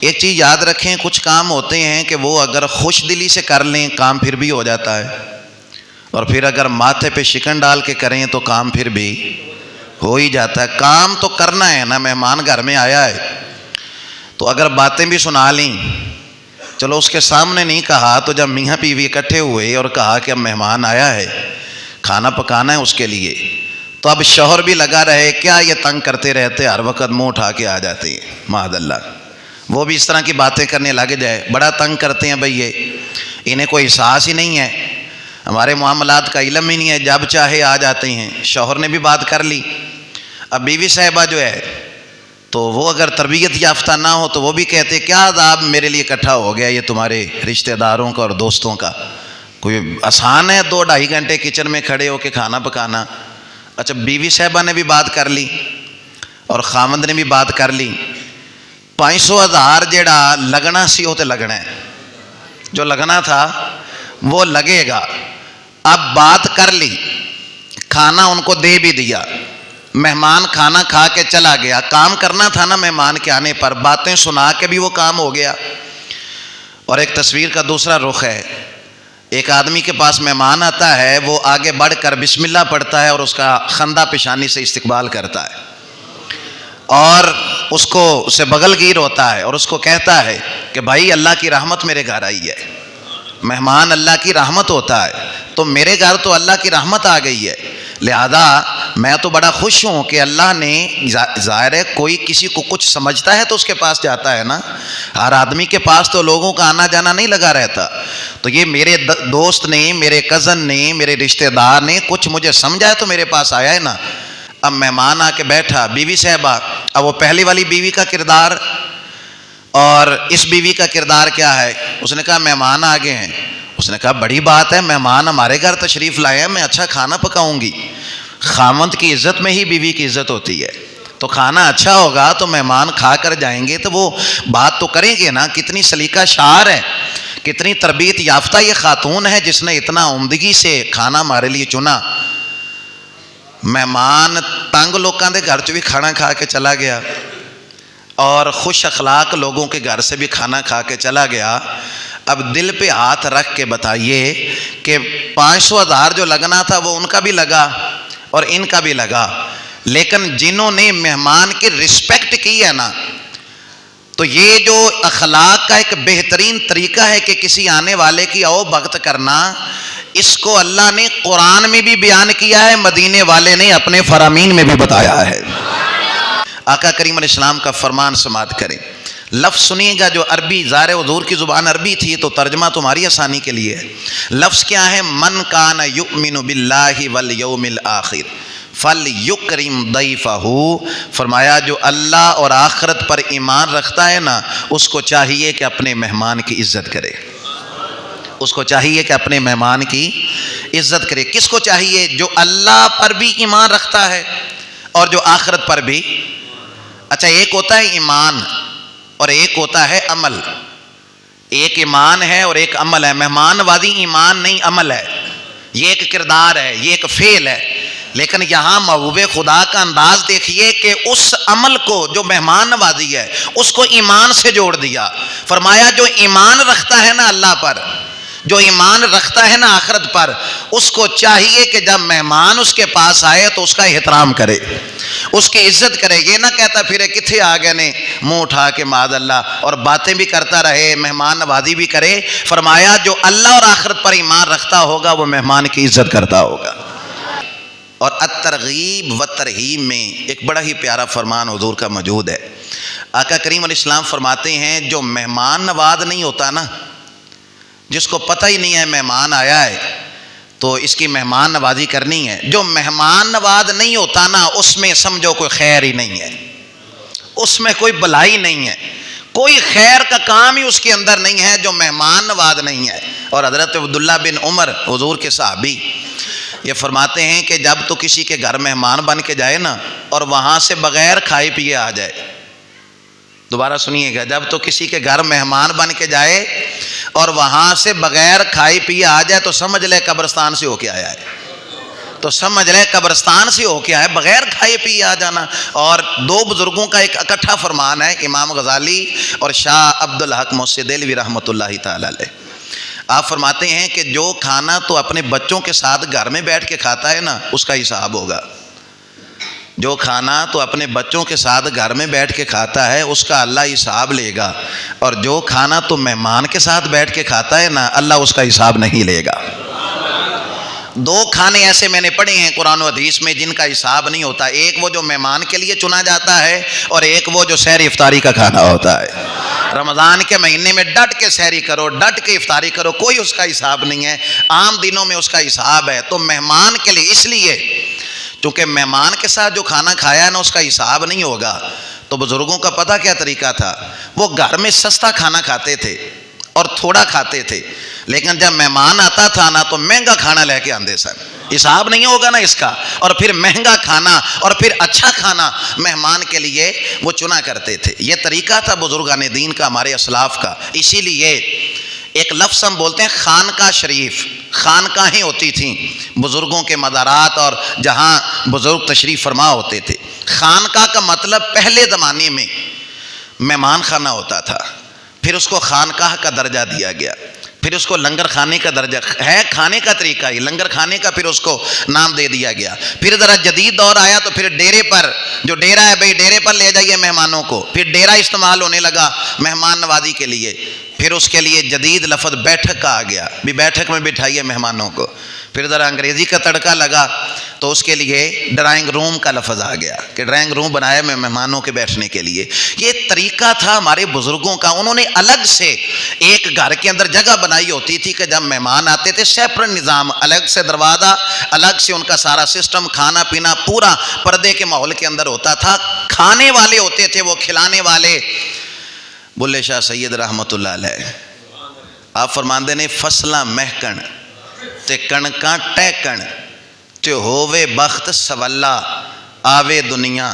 ایک چیز یاد رکھیں، کچھ کام ہوتے ہیں کہ وہ اگر خوش دلی سے کر لیں کام پھر بھی ہو جاتا ہے، اور پھر اگر ماتھے پہ شکن ڈال کے کریں تو کام پھر بھی ہو ہی جاتا ہے۔ کام تو کرنا ہے نا، مہمان گھر میں آیا ہے تو اگر باتیں بھی سنا لیں، چلو اس کے سامنے نہیں کہا، تو جب میاں بیوی اکٹھے ہوئے اور کہا کہ اب مہمان آیا ہے، کھانا پکانا ہے اس کے لیے، تو اب شوہر بھی لگا رہے، کیا یہ تنگ کرتے رہتے، ہر وقت منہ اٹھا کے آ جاتے ہیں، معاذ اللہ، وہ بھی اس طرح کی باتیں کرنے لگ جائے، بڑا تنگ کرتے ہیں بھئی، انہیں کوئی احساس ہی نہیں ہے، ہمارے معاملات کا علم ہی نہیں ہے، جب چاہے آ جاتے ہیں۔ شوہر نے بھی بات کر لی، اب بیوی صاحبہ جو ہے تو وہ اگر تربیت یافتہ نہ ہو تو وہ بھی کہتے کیا عذاب میرے لیے اکٹھا ہو گیا یہ تمہارے رشتہ داروں کا اور دوستوں کا، کوئی آسان ہے 2-2.5 گھنٹے کچن میں کھڑے ہو کے کھانا پکانا۔ اچھا، بیوی صاحبہ نے بھی بات کر لی اور خامند نے بھی بات کر لی، 500,000 جڑا لگنا سی وہ تے لگنا ہے، جو لگنا تھا وہ لگے گا۔ اب بات کر لی، کھانا ان کو دے بھی دیا، مہمان کھانا کھا کے چلا گیا، کام کرنا تھا نا مہمان کے آنے پر، باتیں سنا کے بھی وہ کام ہو گیا۔ اور ایک تصویر کا دوسرا رخ ہے، ایک آدمی کے پاس مہمان آتا ہے، وہ آگے بڑھ کر بسم اللہ پڑھتا ہے اور اس کا خندہ پیشانی سے استقبال کرتا ہے، اور اس کو اسے بغل گیر ہوتا ہے اور اس کو کہتا ہے کہ بھائی اللہ کی رحمت میرے گھر آئی ہے، مہمان اللہ کی رحمت ہوتا ہے، تو میرے گھر تو اللہ کی رحمت آ گئی ہے، لہذا میں تو بڑا خوش ہوں کہ اللہ نے، ظاہر ہے کوئی کسی کو کچھ سمجھتا ہے تو اس کے پاس جاتا ہے نا، ہر آدمی کے پاس تو لوگوں کا آنا جانا نہیں لگا رہتا، تو یہ میرے دوست نے، میرے کزن نے، میرے رشتہ دار نے کچھ مجھے سمجھا ہے تو میرے پاس آیا ہے نا۔ اب مہمان آ کے بیٹھا، بیوی صاحبہ، اب وہ پہلی والی بیوی کا کردار اور اس بیوی کا کردار کیا ہے؟ اس نے کہا مہمان آ گئے ہیں، اس نے کہا بڑی بات ہے، مہمان ہمارے گھر تشریف لائے ہیں، میں اچھا کھانا پکاؤں گی۔ خامند کی عزت میں ہی بیوی کی عزت ہوتی ہے، تو کھانا اچھا ہوگا تو مہمان کھا کر جائیں گے تو وہ بات تو کریں گے نا۔ کتنی سلیقہ شعار ہے، کتنی تربیت یافتہ یہ خاتون ہے جس نے اتنا عمدگی سے کھانا ہمارے لیے چنا۔ مہمان تنگ لوگوں کے گھر چ بھی کھانا کھا کے چلا گیا اور خوش اخلاق لوگوں کے گھر سے بھی کھانا کھا کے چلا گیا۔ اب دل پہ ہاتھ رکھ کے بتائیے کہ 500,000 جو لگنا تھا وہ ان کا بھی لگا اور ان کا بھی لگا، لیکن جنہوں نے مہمان کی رسپیکٹ کی ہے نا، تو یہ جو اخلاق کا ایک بہترین طریقہ ہے کہ کسی آنے والے کی او بھگت کرنا، اس کو اللہ نے قرآن میں بھی بیان کیا ہے، مدینے والے نے اپنے فرامین میں بھی بتایا ہے۔ آقا کریم علیہ السلام کا فرمان سماعت کریں، لفظ سنیے گا جو عربی، ظاہر حضور کی زبان عربی تھی تو ترجمہ تمہاری آسانی کے لیے ہے۔ لفظ کیا ہے؟ من کان یؤمن باللہ والیوم الآخر فلیکرم ضیفہ، فرمایا جو اللہ اور آخرت پر ایمان رکھتا ہے نا، اس کو چاہیے کہ اپنے مہمان کی عزت کرے، اس کو چاہیے کہ اپنے مہمان کی عزت کرے۔ کس کو چاہیے؟ جو اللہ پر بھی ایمان رکھتا ہے اور جو آخرت پر بھی۔ اچھا، ایک ہوتا ہے ایمان اور ایک ہوتا ہے عمل، ایک ایمان ہے اور ایک عمل ہے۔ مہمان وادی ایمان نہیں، عمل ہے، یہ ایک کردار ہے، یہ ایک فعل ہے، لیکن یہاں محبوب خدا کا انداز دیکھیے کہ اس عمل کو جو مہمان نوازی ہے اس کو ایمان سے جوڑ دیا۔ فرمایا جو ایمان رکھتا ہے نا اللہ پر، جو ایمان رکھتا ہے نا آخرت پر، اس کو چاہیے کہ جب مہمان اس کے پاس آئے تو اس کا احترام کرے، اس کی عزت کرے، یہ نہ کہتا پھرے کتھے آ گئے نے منہ اٹھا کے معاذ اللہ، اور باتیں بھی کرتا رہے، مہمان نوازی بھی کرے۔ فرمایا جو اللہ اور آخرت پر ایمان رکھتا ہوگا وہ مہمان کی عزت کرتا ہوگا۔ اور الترغیب و ترہیب میں ایک بڑا ہی پیارا فرمان حضور کا موجود ہے۔ آقا کریم علیہ السلام فرماتے ہیں جو مہمان نواز نہیں ہوتا نا، جس کو پتہ ہی نہیں ہے مہمان آیا ہے تو اس کی مہمان نوازی کرنی ہے، جو مہمان نواز نہیں ہوتا نا اس میں سمجھو کوئی خیر ہی نہیں ہے، اس میں کوئی بھلائی نہیں ہے، کوئی خیر کا کام ہی اس کے اندر نہیں ہے جو مہمان نواز نہیں ہے۔ اور حضرت عبداللہ بن عمر حضور کے صحابی یہ فرماتے ہیں کہ جب تو کسی کے گھر مہمان بن کے جائے نا اور وہاں سے بغیر کھائے پیے آ جائے، دوبارہ سنیے گا، جب تو کسی کے گھر مہمان بن کے جائے اور وہاں سے بغیر کھائے پیے آ جائے تو سمجھ لے قبرستان سے ہو کے آیا ہے، تو سمجھ لے قبرستان سے ہو کے آئے بغیر کھائے پیے آ جانا۔ اور دو بزرگوں کا ایک اکٹھا فرمان ہے، امام غزالی اور شاہ عبد الحق محسن دہلوی رحمۃ اللہ تعالی علیہ۔ آپ فرماتے ہیں کہ جو کھانا تو اپنے بچوں کے ساتھ گھر میں بیٹھ کے کھاتا ہے نا، اس کا حساب ہوگا۔ جو کھانا تو اپنے بچوں کے ساتھ گھر میں بیٹھ کے کھاتا ہے، اس کا اللہ حساب لے گا، اور جو کھانا تو مہمان کے ساتھ بیٹھ کے کھاتا ہے نا، اللہ اس کا حساب نہیں لے گا۔ دو کھانے ایسے میں نے پڑھے ہیں قرآن و حدیث میں جن کا حساب نہیں ہوتا، ایک وہ جو مہمان کے لیے چنا جاتا ہے، اور ایک وہ جو سحر افطاری کا کھانا ہوتا ہے۔ رمضان کے مہینے میں ڈٹ کے سحری کرو، ڈٹ کے افطاری کرو، کوئی اس کا حساب نہیں ہے، عام دنوں میں اس کا حساب ہے۔ تو مہمان کے لیے، اس لیے چونکہ مہمان کے ساتھ جو کھانا کھایا نا اس کا حساب نہیں ہوگا، تو بزرگوں کا پتہ کیا طریقہ تھا؟ وہ گھر میں سستا کھانا کھاتے تھے اور تھوڑا کھاتے تھے، لیکن جب مہمان آتا تھا نا تو مہنگا کھانا لے کے آندے سن، حساب نہیں ہوگا نا اس کا، اور پھر مہنگا کھانا اور پھر اچھا کھانا مہمان کے لیے وہ چنا کرتے تھے۔ یہ طریقہ تھا بزرگان دین کا، ہمارے اسلاف کا۔ اسی لیے ایک لفظ ہم بولتے ہیں خانقاہ شریف، خانقاہیں ہوتی تھیں بزرگوں کے مزارات اور جہاں بزرگ تشریف فرما ہوتے تھے۔ خانقاہ کا مطلب پہلے زمانے میں مہمان خانہ ہوتا تھا، پھر اس کو خانقاہ کا درجہ دیا گیا، پھر اس کو لنگر خانے کا درجہ ہے، کھانے کا طریقہ ہی لنگر کھانے کا، پھر اس کو نام دے دیا گیا۔ پھر ذرا جدید دور آیا تو پھر ڈیرے پر، جو ڈیرا ہے بھئی ڈیرے پر لے جائیے مہمانوں کو، پھر ڈیرا استعمال ہونے لگا مہمان نوازی کے لیے۔ پھر اس کے لیے جدید لفظ بیٹھک کا آ گیا، بھی بیٹھک میں بٹھائیے مہمانوں کو۔ پھر ذرا انگریزی کا تڑکا لگا تو اس کے لیے ڈرائنگ روم کا لفظ آ گیا کہ ڈرائنگ روم بنایا میں مہمانوں کے بیٹھنے کے لیے۔ یہ طریقہ تھا ہمارے بزرگوں کا، انہوں نے الگ سے ایک گھر کے اندر جگہ بنائی ہوتی تھی کہ جب مہمان آتے تھے سیپریٹ نظام، الگ سے دروازہ، الگ سے ان کا سارا سسٹم، کھانا پینا پورا پردے کے ماحول کے اندر ہوتا تھا۔ کھانے والے ہوتے تھے وہ کھلانے والے بلے شاہ سید رحمت اللہ علیہ۔ آپ فرماندے نے فصلاں مہکن تے کਣکاں ٹہکن تے ہووے بخت سولا، آوے دنیا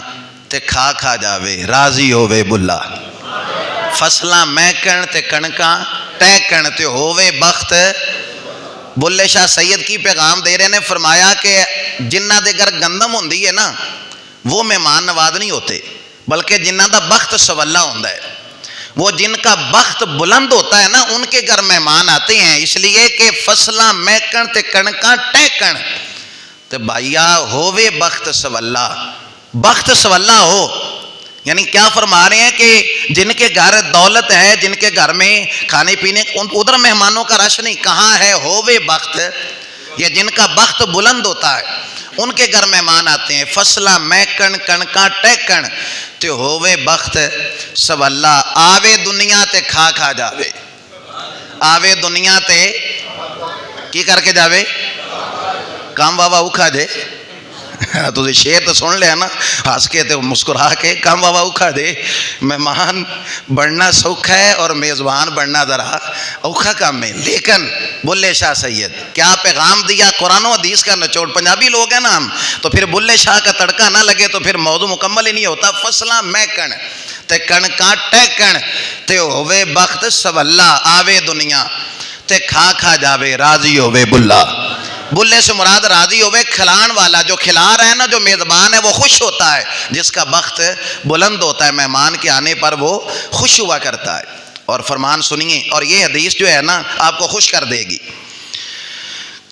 تے کھا کھا جاوے راضی ہووے بلا۔ فصلاں مہکن تے کਣکاں ٹہکن تے ہووے بخت، بلے شاہ سید کی پیغام دے رہے نے، فرمایا کہ جنہ دے گھر گندم ہوندی ہے نا وہ مہمان نواز نہیں ہوتے، بلکہ جنہ دا بخت سولا ہوندا ہے، وہ جن کا بخت بلند ہوتا ہے نا ان کے گھر مہمان آتے ہیں۔ اس لیے کہ فصلاں مہکن تے کਣکاں ٹہکن تے بھائیا ہووے بخت سولا، بخت سولا ہو، یعنی کیا فرما رہے ہیں کہ جن کے گھر دولت ہے، جن کے گھر میں کھانے پینے ادھر مہمانوں کا رش نہیں، کہاں ہے ہووے بخت، یہ جن کا بخت بلند ہوتا ہے ان کے گھر مہمان آتے ہیں۔ فصلاں مہکن کਣکاں ٹہکن تے ہووے بخت سولا، آوے دنیا تے کھا کھا جاوے، آوے دنیا تے کی کر کے جاوے، کام بابا اکھا جے تو شیر تو سن لیا نا، ہنس کے تے مسکرا کے، کام بابا اکھا دے۔ مہمان بڑھنا سوکھا ہے اور میزبان بڑھنا ذرا اوکھا کام ہے۔ لیکن بلے شاہ سید کیا پیغام دیا، قرآن و حدیث کا نچوڑ، پنجابی لوگ ہیں نا ہم، تو پھر بلے شاہ کا تڑکا نہ لگے تو پھر موضوع مکمل ہی نہیں ہوتا۔ فصلاں مہکن تے کਣکاں ٹہکن تے ہووے بخت سولا، آوے دنیا تے کھا کھا جاوے راضی ہووے بلا۔ بلے سے مراد راضی ہوئے کھلان والا، جو کھلا رہا ہے نا، جو میزبان ہے وہ خوش ہوتا ہے، جس کا بخت بلند ہوتا ہے مہمان کے آنے پر وہ خوش ہوا کرتا ہے۔ اور فرمان سنیے، اور یہ حدیث جو ہے نا آپ کو خوش کر دے گی۔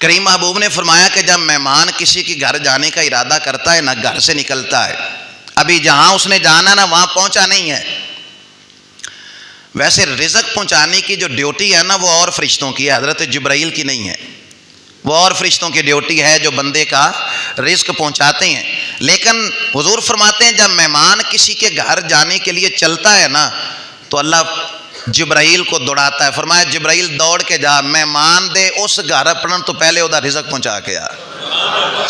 کریم محبوب نے فرمایا کہ جب مہمان کسی کے گھر جانے کا ارادہ کرتا ہے نا، گھر سے نکلتا ہے، ابھی جہاں اس نے جانا نا وہاں پہنچا نہیں ہے، ویسے رزق پہنچانے کی جو ڈیوٹی ہے نا وہ اور فرشتوں کی ہے، حضرت جبرائیل کی نہیں ہے، وہ اور فرشتوں کی ڈیوٹی ہے جو بندے کا رزق پہنچاتے ہیں۔ لیکن حضور فرماتے ہیں جب مہمان کسی کے گھر جانے کے لیے چلتا ہے نا تو اللہ جبرائیل کو دوڑاتا ہے، فرمایا جبرائیل دوڑ کے جا، مہمان دے اس گھر اپنا تو پہلے وہ رزق پہنچا کے آ۔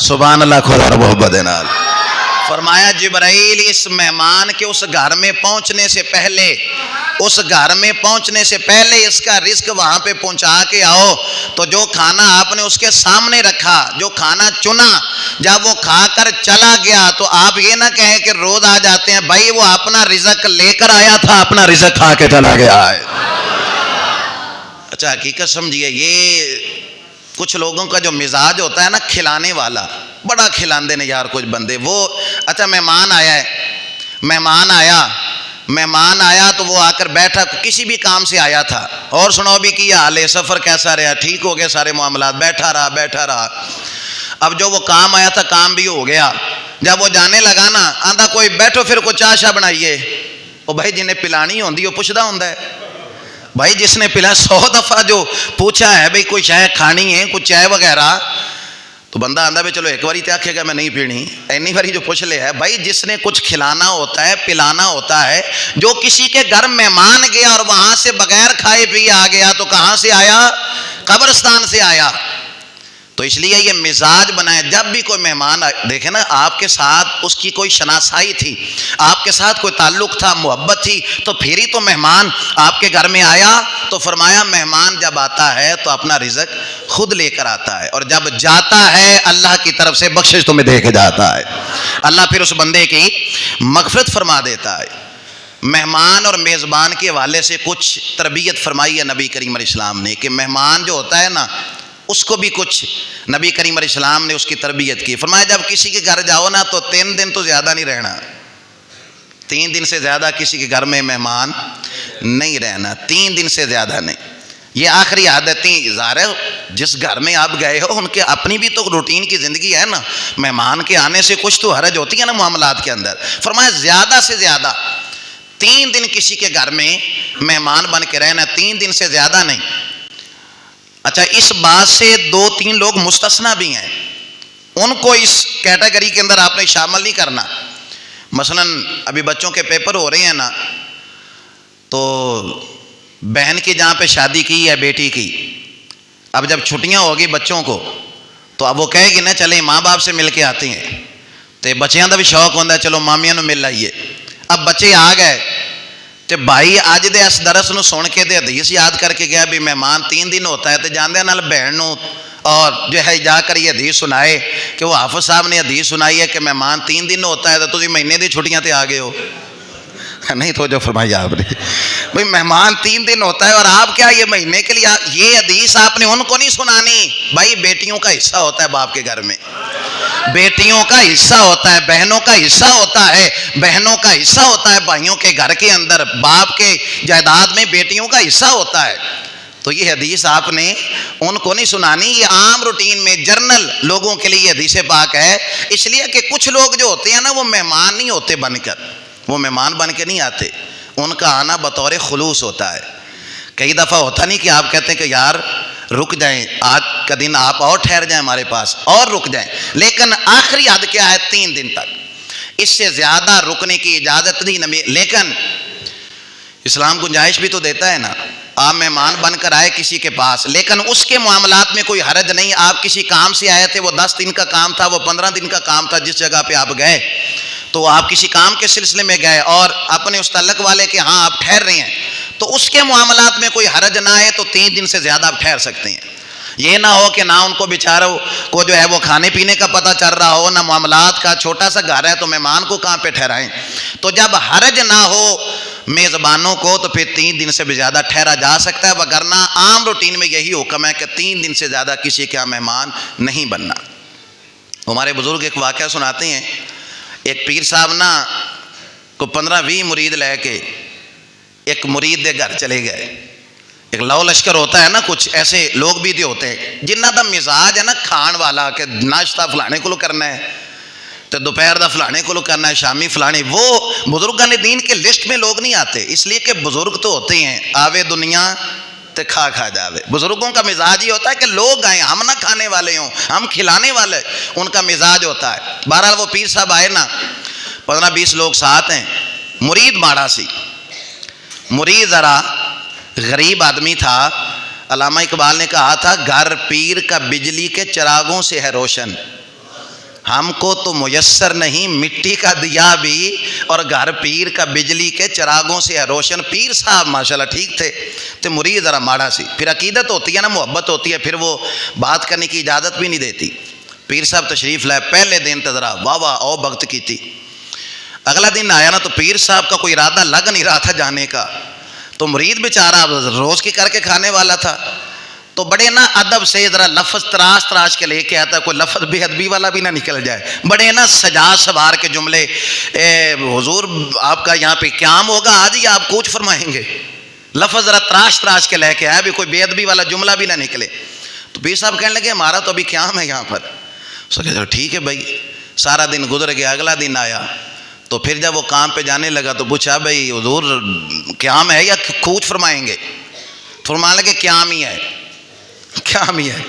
سبحان اللہ، کھولا محبت نال۔ فرمایا جبرائیل اس مہمان کے اس گھر میں پہنچنے سے پہلے، اس گھر میں پہنچنے سے پہلے اس کا رزق وہاں پہ پہنچا کے آؤ۔ تو جو کھانا آپ نے اس کے سامنے رکھا، جو کھانا چنا، جب وہ کھا کر چلا گیا تو آپ یہ نہ کہیں کہ روز آ جاتے ہیں، بھائی وہ اپنا رزق لے کر آیا تھا، اپنا رزق کھا کے چلا گیا ہے۔ اچھا حقیقت سمجھیے، یہ کچھ لوگوں کا جو مزاج ہوتا ہے نا کھلانے والا، بڑا کھلاندے نے یار کچھ بندے. وہ اچھا مہمان آیا تو وہ آ کر بیٹھا, کسی بھی کام سے آیا تھا, اور سناؤ بھی کیا حال ہے, سفر کیسا رہا, ٹھیک ہو گئے سارے معاملات, بیٹھا رہا. اب جو وہ کام آیا تھا کام بھی ہو گیا. جب وہ جانے لگا نا, آندا کوئی بیٹھو پھر کوئی چاہ شاہ بنائیے. وہ بھائی جنہیں پلانی ہوندی وہ پوچھدا ہوندا ہے. بھائی جس نے پلا 100 دفعہ جو پوچھا ہے بھئی کوئی چائے کھانی ہے, کچھ چائے وغیرہ, تو بندہ آندا بھی چلو ایک باری تے آکھے گا میں نہیں پینی, اینی باری جو پوچھ لے ہے. بھائی جس نے کچھ کھلانا ہوتا ہے, پلانا ہوتا ہے, جو کسی کے گھر مہمان گیا اور وہاں سے بغیر کھائے پیے آ گیا تو کہاں سے آیا؟ قبرستان سے آیا. تو اس لیے یہ مزاج بنائے, جب بھی کوئی مہمان دیکھیں نا, آپ کے ساتھ اس کی کوئی شناسائی تھی, آپ کے ساتھ کوئی تعلق تھا, محبت تھی, تو پھر ہی تو مہمان آپ کے گھر میں آیا. تو فرمایا مہمان جب آتا ہے تو اپنا رزق خود لے کر آتا ہے, اور جب جاتا ہے اللہ کی طرف سے بخشش تمہیں دے کے جاتا ہے. اللہ پھر اس بندے کی مغفرت فرما دیتا ہے. مہمان اور میزبان کے حوالے سے کچھ تربیت فرمائی ہے نبی کریم علیہ السلام نے, کہ مہمان جو ہوتا ہے نا اس کو بھی کچھ نبی کریم علیہ السلام نے اس کی تربیت کی. فرمایا جب کسی کے گھر جاؤ نا تو 3 دن تو زیادہ نہیں رہنا, 3 دن سے زیادہ کسی کے گھر میں مہمان نہیں رہنا, 3 دن سے زیادہ نہیں. یہ آخری عادتیں ظاہر ہے جس گھر میں آپ گئے ہو ان کے اپنی بھی تو روٹین کی زندگی ہے نا, مہمان کے آنے سے کچھ تو حرج ہوتی ہے نا معاملات کے اندر. فرمایا زیادہ سے زیادہ 3 دن کسی کے گھر میں مہمان بن کے رہنا, 3 دن سے زیادہ نہیں. اچھا اس بات سے 2-3 لوگ مستثنا بھی ہیں, ان کو اس کیٹیگری کے اندر آپ نے شامل نہیں کرنا. مثلا ابھی بچوں کے پیپر ہو رہے ہیں نا, تو بہن کی جہاں پہ شادی کی ہے بیٹی کی, اب جب چھٹیاں ہوگی بچوں کو تو اب وہ کہے گی نا چلیں ماں باپ سے مل کے آتے ہیں, تو بچیاں کا بھی شوق ہوتا ہے چلو مامیاں نو مل آئیے. اب بچے آ گئے تو بھائی اج دے اس درس نو سن کے دے حدیث یاد کر کے گیا بھی مہمان 3 دن ہوتا ہے, تو جاندے نال بہن نو اور جو ہے جا کر یہ حدیث سنائے کہ وہ حافظ صاحب نے حدیث سنائی ہے کہ مہمان 3 دن ہوتا ہے, تو تسی مہینے دی چھٹیاں تے آ گئے ہو. نہیں تو جو فرمایا آپ نے بھئی مہمان 3 دن ہوتا ہے اور آپ کیا یہ مہینے کے لیے, یہ حدیث آپ نے ان کو نہیں سنانی. بھائی بیٹیوں کا حصہ ہوتا ہے باپ کے گھر میں, بیٹیوں کا حصہ ہوتا ہے, بہنوں کا حصہ ہوتا ہے, بہنوں کا حصہ ہوتا ہے بھائیوں کے گھر کے اندر, باپ کے جائیداد میں بیٹیوں کا حصہ ہوتا ہے. تو یہ حدیث آپ نے ان کو نہیں سنانی, یہ عام روٹین میں جرنل لوگوں کے لیے یہ حدیث پاک ہے. اس لیے کہ کچھ لوگ جو ہوتے ہیں نا وہ مہمان نہیں ہوتے بن کر, وہ مہمان بن کے نہیں آتے, ان کا آنا بطور خلوص ہوتا ہے. کئی دفعہ ہوتا نہیں کہ آپ کہتے ہیں کہ یار رک جائیں, آج کا دن آپ اور ٹھہر جائیں ہمارے پاس اور رک جائیں, لیکن آخری حد کیا ہے 3 دن تک, اس سے زیادہ رکنے کی اجازت نہیں. لیکن اسلام گنجائش بھی تو دیتا ہے نا, آپ مہمان بن کر آئے کسی کے پاس, لیکن اس کے معاملات میں کوئی حرج نہیں. آپ کسی کام سے آئے تھے, وہ 10 دن کا کام تھا, وہ 15 دن کا کام تھا, جس جگہ پہ آپ گئے تو آپ کسی کام کے سلسلے میں گئے اور اپنے اس تعلق والے کے ہاں آپ ٹھہر رہے ہیں, تو اس کے معاملات میں کوئی حرج نہ ہے, تو 3 دن سے زیادہ آپ ٹھہر سکتے ہیں. یہ نہ ہو کہ نہ ان کو بیچاروں کو جو ہے وہ کھانے پینے کا پتہ چل رہا ہو, نہ معاملات کا, چھوٹا سا گھر ہے تو مہمان کو کہاں پہ ٹھہرائیں. تو جب حرج نہ ہو میزبانوں کو تو پھر 3 دن سے بھی زیادہ ٹھہرا جا سکتا ہے, وگرنہ عام روٹین میں یہی حکم ہے کہ 3 دن سے زیادہ کسی کا مہمان نہیں بننا. ہمارے بزرگ ایک واقعہ سناتے ہیں, ایک پیر صاحب نا کو 15-20 مرید لے کے ایک مرید دے گھر چلے گئے. ایک لو لشکر ہوتا ہے نا, کچھ ایسے لوگ بھی ہوتے ہیں جنہ دا مزاج ہے نا کھان والا, کہ ناشتہ فلانے کو کرنا ہے, تو دوپہر دا فلانے کو کرنا ہے, شامی فلانے. وہ بزرگان دین کے لسٹ میں لوگ نہیں آتے, اس لیے کہ بزرگ تو ہوتے ہیں آوے دنیا تے کھا جاوے. بزرگوں کا مزاج یہ ہوتا ہے کہ لوگ آئیں, ہم نہ کھانے والے ہوں, ہم کھلانے والے, ان کا مزاج ہوتا ہے. بہرحال وہ پیر صاحب آئے نا, 15-20 لوگ ساتھ ہیں, مرید ماڑا سی, مرید ذرا غریب آدمی تھا. علامہ اقبال نے کہا تھا گھر پیر کا بجلی کے چراغوں سے ہے روشن, ہم کو تو میسر نہیں مٹی کا دیا بھی, اور گھر پیر کا بجلی کے چراغوں سے ہے روشن. پیر صاحب ماشاءاللہ ٹھیک تھے, تو مرید ذرا ماڑا سی. پھر عقیدت ہوتی ہے نا, محبت ہوتی ہے, پھر وہ بات کرنے کی اجازت بھی نہیں دیتی. پیر صاحب تشریف لائے, پہلے دن تو ذرا واہ واہ او بھگت کی تھی. اگلا دن آیا نا تو پیر صاحب کا کوئی ارادہ لگ نہیں رہا تھا جانے کا, تو مرید بیچارہ روز کی کر کے کھانے والا تھا, تو بڑے نا ادب سے ذرا لفظ تراش تراش کے لے کے آتا ہے، کوئی لفظ بے ادبی والا بھی نہ نکل جائے، بڑے نا سجا سوار کے جملے، حضور آپ کا یہاں پہ قیام ہوگا آج ہی آپ کوچ فرمائیں گے، لفظ ذرا تراش تراش کے لے کے آیا بھی کوئی بے ادبی والا جملہ بھی نہ نکلے۔ تو پیر صاحب کہنے لگے ہمارا تو ابھی قیام ہے یہاں پر۔ سو کہ ٹھیک ہے بھائی، سارا دن گزر گیا، اگلا دن آیا تو پھر جب وہ کام پہ جانے لگا تو پوچھا بھائی حضور قیام ہے یا کوچ فرمائیں گے؟ فرمانے لگے قیام ہی ہے، قیام ہی ہے۔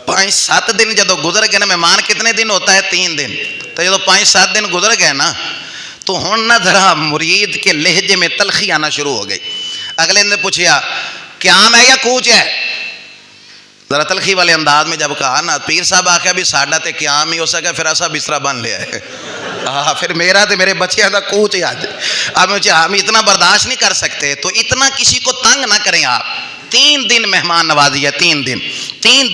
5-7 دن جدو گزر گئے نا، مہمان کتنے دن ہوتا ہے؟ 3 دن، تو جدو 5-7 دن گزر گئے نا تو ہوں نہ ذرا مرید کے لہجے میں تلخی آنا شروع ہو گئی۔ اگلے نے پوچھا قیام ہے یا کوچ ہے؟ ذرا تلخی والے انداز میں جب کہا نا، پیر صاحب آخیا بھی ساڈا تے قیام ہی ہو سکا، پھر ایسا بسترا بن لیا ہے، پھر میرا تے میرے بچیاں دا کوچ ہے آج۔ اب ہم اتنا برداشت نہیں کر سکتے، تو اتنا کسی کو تنگ نہ کریں آپ۔ 3 دن مہمان نوازی ہے، 3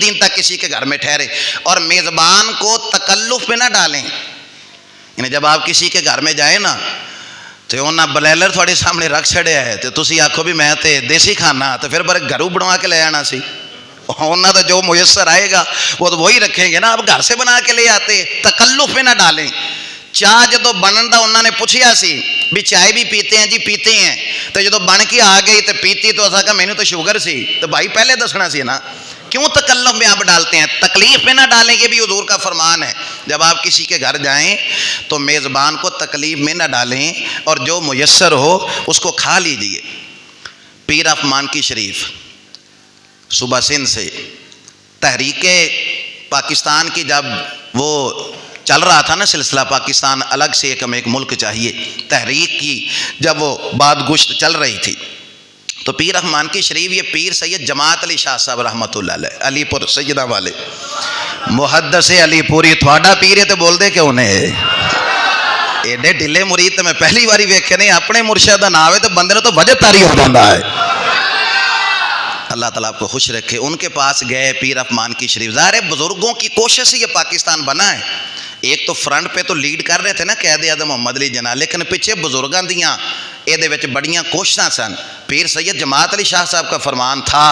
دن تک کسی کے گھر میں ٹھہرے، اور میزبان کو تکلف میں نہ ڈالیں۔ یعنی جب آپ کسی کے گھر میں جائیں نا تو انہیں بلیلر تھوڑے سامنے رکھ چھڑیا ہے تو تسی آکھو بھی میں تے دیسی کھانا، تو پھر بڑے گھروں بنوا کے لے آنا سی، انہیں تو جو میسر آئے گا وہ تو وہی رکھیں گے نا، آپ گھر سے بنا کے لے آتے۔ تکلف میں نہ ڈالیں۔ چاہ جدو بنن دا انہوں نے پوچھیا سی بھی چائے بھی پیتے ہیں؟ جی پیتے ہیں۔ تو جدو بن کے آ گئی تو پیتی تو اسا کہا مینوں تو شوگر سی، تو بھائی پہلے دسنا سی نا، کیوں تکلف میں آپ ڈالتے ہیں؟ تکلیف میں نہ ڈالیں، یہ بھی حضور کا فرمان ہے۔ جب آپ کسی کے گھر جائیں تو میزبان کو تکلیف میں نہ ڈالیں، اور جو میسر ہو اس کو کھا لیجئے۔ پیر آف مانکی شریف صوبہ سندھ سے تحریک پاکستان کی جب وہ چل رہا تھا نا سلسلہ، پاکستان الگ سے ایک ہمیں ایک ملک چاہیے، تحریک کی جب وہ بات گشت چل رہی تھی، تو پیر رحمان کی شریف یہ پیر سید جماعت علی شاہ صاحب رحمۃ اللہ علیہ، علی پور سیدہ والے محدث علی پوری، تھوڑا پیر ہے تو بول دے کہ انہیں ایڈے ڈھلے مرید تو میں پہلی باری ویکھے نہیں، اپنے مرشد کا نام ہے تو بندے نے تو وجہ تاری ہو جاتا ہے۔ اللہ تعالیٰ آپ کو خوش رکھے۔ ان کے پاس گئے پیر رحمان کی شریف، ظاہر ہے بزرگوں کی کوشش سے یہ پاکستان بنا ہے۔ ایک تو فرنٹ پہ تو لیڈ کر رہے تھے نا قائد اعظم محمد علی جناح، لیکن پیچھے بزرگاں دیاں یہ بڑیاں کوششاں سن۔ پیر سید جماعت علی شاہ صاحب کا فرمان تھا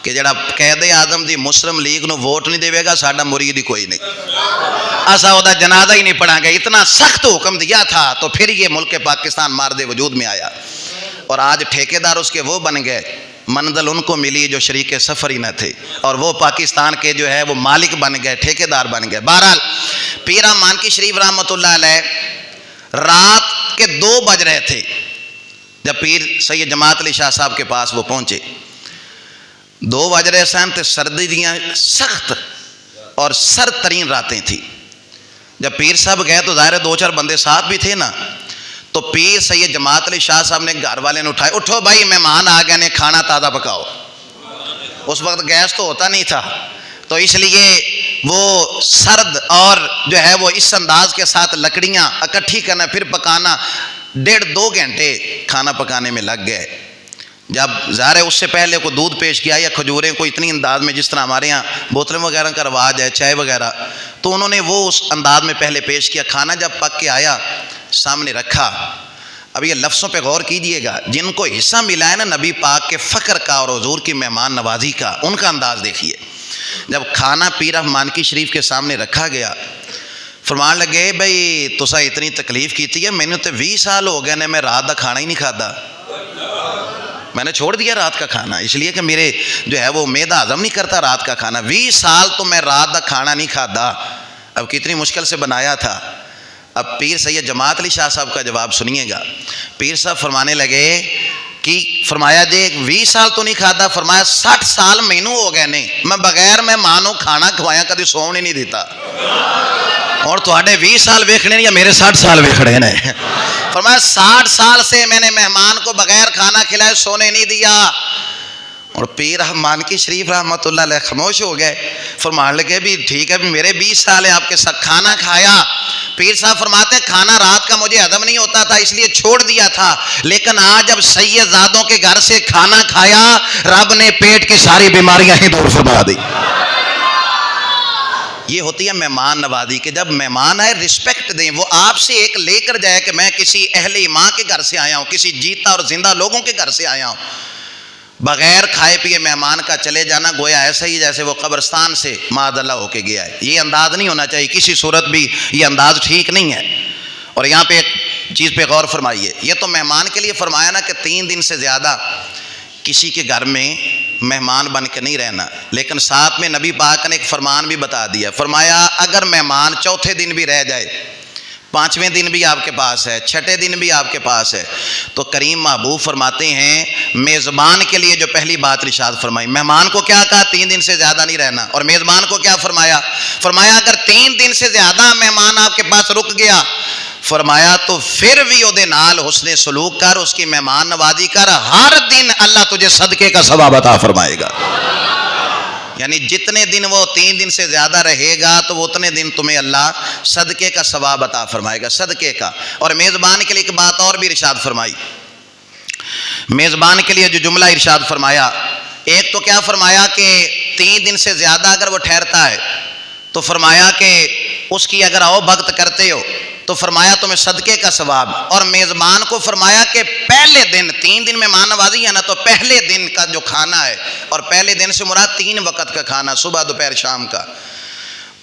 کہ جڑا قائد اعظم دی مسلم لیگ نو ووٹ نہیں دے گا ساڈا مرید ہی کوئی نہیں، اسا وہ جنازہ ہی نہیں پڑھا گے، اتنا سخت حکم دیا تھا۔ تو پھر یہ ملک پاکستان مارد وجود میں آیا، اور آج ٹھیکیدار اس کے وہ بن گئے، منزل ان کو ملی جو شریک سفر ہی نہ تھے، اور وہ پاکستان کے جو ہے وہ مالک بن گئے، ٹھیکیدار بن گئے۔ بہرحال پیر رحمان کی شریف رحمۃ اللہ علیہ رات کے 2 بج رہے تھے جب پیر سید جماعت علی شاہ صاحب کے پاس وہ پہنچے۔ 2 بج رہے سن تے سردی دیاں سخت اور سرد ترین راتیں تھی۔ جب پیر صاحب گئے تو ظاہر 2-4 بندے ساتھ بھی تھے نا، تو پیر سید جماعت علی شاہ صاحب نے گھر والے نے اٹھائے، اٹھو بھائی مہمان آ گئے نے، کھانا تازہ پکاؤ۔ اس وقت گیس تو ہوتا نہیں تھا، تو اس لیے وہ سرد اور جو ہے وہ اس انداز کے ساتھ لکڑیاں اکٹھی کرنا پھر پکانا، 1.5-2 گھنٹے کھانا پکانے میں لگ گئے۔ جب ظاہر ہے اس سے پہلے کو دودھ پیش کیا یا کھجوریں کوئی اتنی انداز میں، جس طرح ہمارے یہاں بوتلیں وغیرہ کا رواج ہے، چائے وغیرہ، تو انہوں نے وہ اس انداز میں پہلے پیش کیا۔ کھانا جب پک کے آیا سامنے رکھا۔ اب یہ لفظوں پہ غور کیجئے گا، جن کو حصہ ملا ہے نا نبی پاک کے فخر کا اور حضور کی مہمان نوازی کا، ان کا انداز دیکھیے۔ جب کھانا پیر رحمان کی شریف کے سامنے رکھا گیا، فرمان لگے بھئی تسا اتنی تکلیف کیتی ہے، میں نے تو 20 سال ہو گئے نے میں رات کا کھانا ہی نہیں کھادا، میں نے چھوڑ دیا رات کا کھانا، اس لیے کہ میرے جو ہے وہ معدہ ہضم نہیں کرتا رات کا کھانا، 20 سال تو میں رات کا کھانا نہیں کھادا۔ اب کتنی مشکل سے بنایا تھا۔ اب پیر سید جماعت علی شاہ صاحب کا جواب سنیے گا۔ پیر صاحب فرمانے لگے کہ فرمایا جی 20 سال تو نہیں کھادا، فرمایا 60 سال مینوں ہو گئے نے میں بغیر مہمانوں کھانا کھوایا کدی سون ہی نہیں دیتا، اور تھوڑے 20 سال ویکھنے یا میرے 60 سال ویکھنے نے۔ فرمایا 60 سال سے میں نے مہمان کو بغیر کھانا کھلائے سونے نہیں دیا۔ اور پیر رحمان کی شریف رحمۃ اللہ علیہ خاموش ہو گئے۔ فرمان لگے بھی ٹھیک ہے بھی میرے 20 سال ہے آپ کے ساتھ کھانا کھایا۔ پیر صاحب فرماتے ہیں کھانا رات کا مجھے ہضم نہیں ہوتا تھا اس لیے چھوڑ دیا تھا، لیکن آج جب سید زادوں کے گھر سے کھانا کھایا رب نے پیٹ کی ساری بیماریاں ہی دور فرما دی۔ یہ ہوتی ہے مہمان نوازی، کہ جب مہمان آئے رسپیکٹ دیں، وہ آپ سے ایک لے کر جائے کہ میں کسی اہل ایمان کے گھر سے آیا ہوں، کسی جیتا اور زندہ لوگوں کے گھر سے آیا ہوں، بغیر کھائے پیے مہمان کا چلے جانا گویا ایسا ہی جیسے وہ قبرستان سے معاذ اللہ ہو کے گیا ہے. یہ انداز نہیں ہونا چاہیے کسی صورت بھی, یہ انداز ٹھیک نہیں ہے. اور یہاں پہ ایک چیز پہ غور فرمائیے, یہ تو مہمان کے لیے فرمایا نا کہ 3 دن سے زیادہ کسی کے گھر میں مہمان بن کے نہیں رہنا, لیکن ساتھ میں نبی پاک نے ایک فرمان بھی بتا دیا. فرمایا اگر مہمان چوتھے دن بھی رہ جائے, 5ویں دن بھی آپ کے پاس ہے, 6ٹھے دن بھی آپ کے پاس ہے, تو کریم محبوب فرماتے ہیں میزبان کے لیے جو پہلی بات ارشاد فرمائی, مہمان کو کیا کہا 3 دن سے زیادہ نہیں رہنا, اور میزبان کو کیا فرمایا, فرمایا اگر 3 دن سے زیادہ مہمان آپ کے پاس رک گیا, فرمایا تو پھر بھی وہ دے نال حسن سلوک کر, اس کی مہمان نوازی کر, ہر دن اللہ تجھے صدقے کا ثواب عطا فرمائے گا. یعنی جتنے دن وہ 3 دن سے زیادہ رہے گا تو وہ اتنے دن تمہیں اللہ صدقے کا ثواب عطا فرمائے گا, صدقے کا. اور میزبان کے لیے ایک بات اور بھی ارشاد فرمائی, میزبان کے لیے جو جملہ ارشاد فرمایا, ایک تو کیا فرمایا کہ 3 دن سے زیادہ اگر وہ ٹھہرتا ہے تو فرمایا کہ اس کی اگر آؤ بھگت کرتے ہو تو فرمایا تمہیں صدقے کا ثواب. اور میزبان کو فرمایا کہ پہلے دن, 3 دن مہمان نوازی ہے نا, تو پہلے دن کا جو کھانا ہے, اور پہلے دن سے مراد 3 وقت کا کھانا, صبح دوپہر شام کا,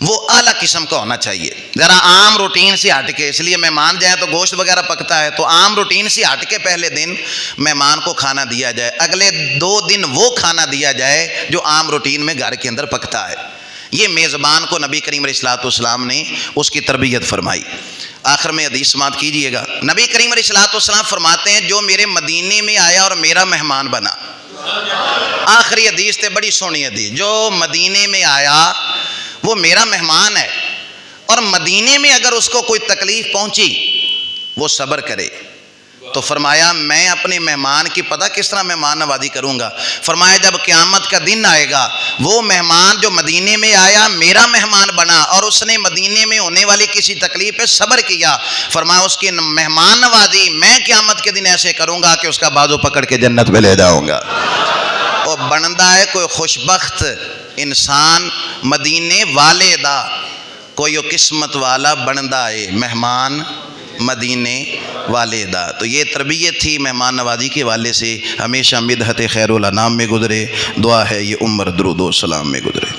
وہ اعلیٰ قسم کا ہونا چاہیے, ذرا عام روٹین سے ہٹ کے. اس لیے مہمان جائیں تو گوشت وغیرہ پکتا ہے, تو عام روٹین سے ہٹ کے پہلے دن مہمان کو کھانا دیا جائے, اگلے 2 دن وہ کھانا دیا جائے جو عام روٹین میں گھر کے اندر پکتا ہے. یہ میزبان کو نبی کریم علیہ الصلوۃ والسلام نے اس کی تربیت فرمائی. آخر میں حدیث سماعت کیجئے گا, نبی کریم علیہ الصلوۃ والسلام فرماتے ہیں جو میرے مدینے میں آیا اور میرا مہمان بنا, آخری حدیث تے بڑی سونی حدیث, جو مدینے میں آیا وہ میرا مہمان ہے, اور مدینے میں اگر اس کو کوئی تکلیف پہنچی وہ صبر کرے, تو فرمایا میں اپنے مہمان کی پتہ کس طرح مہمان نوازی کروں گا. فرمایا جب قیامت کا دن آئے گا, وہ مہمان جو مدینے میں آیا میرا مہمان بنا اور اس نے مدینے میں ہونے والی کسی تکلیف پہ صبر کیا, فرمایا اس کی مہمان نوازی میں قیامت کے دن ایسے کروں گا کہ اس کا بازو پکڑ کے جنت میں لے جاؤں گا. اور بندا ہے کوئی خوشبخت انسان مدینے والے دا, کوئی قسمت والا بندا ہے مہمان مدینے والے دا. تو یہ تربیت تھی مہمان نوازی کے والے سے, ہمیشہ مدحت خیر الانام میں گزرے. دعا ہے یہ عمر درود و سلام میں گزرے.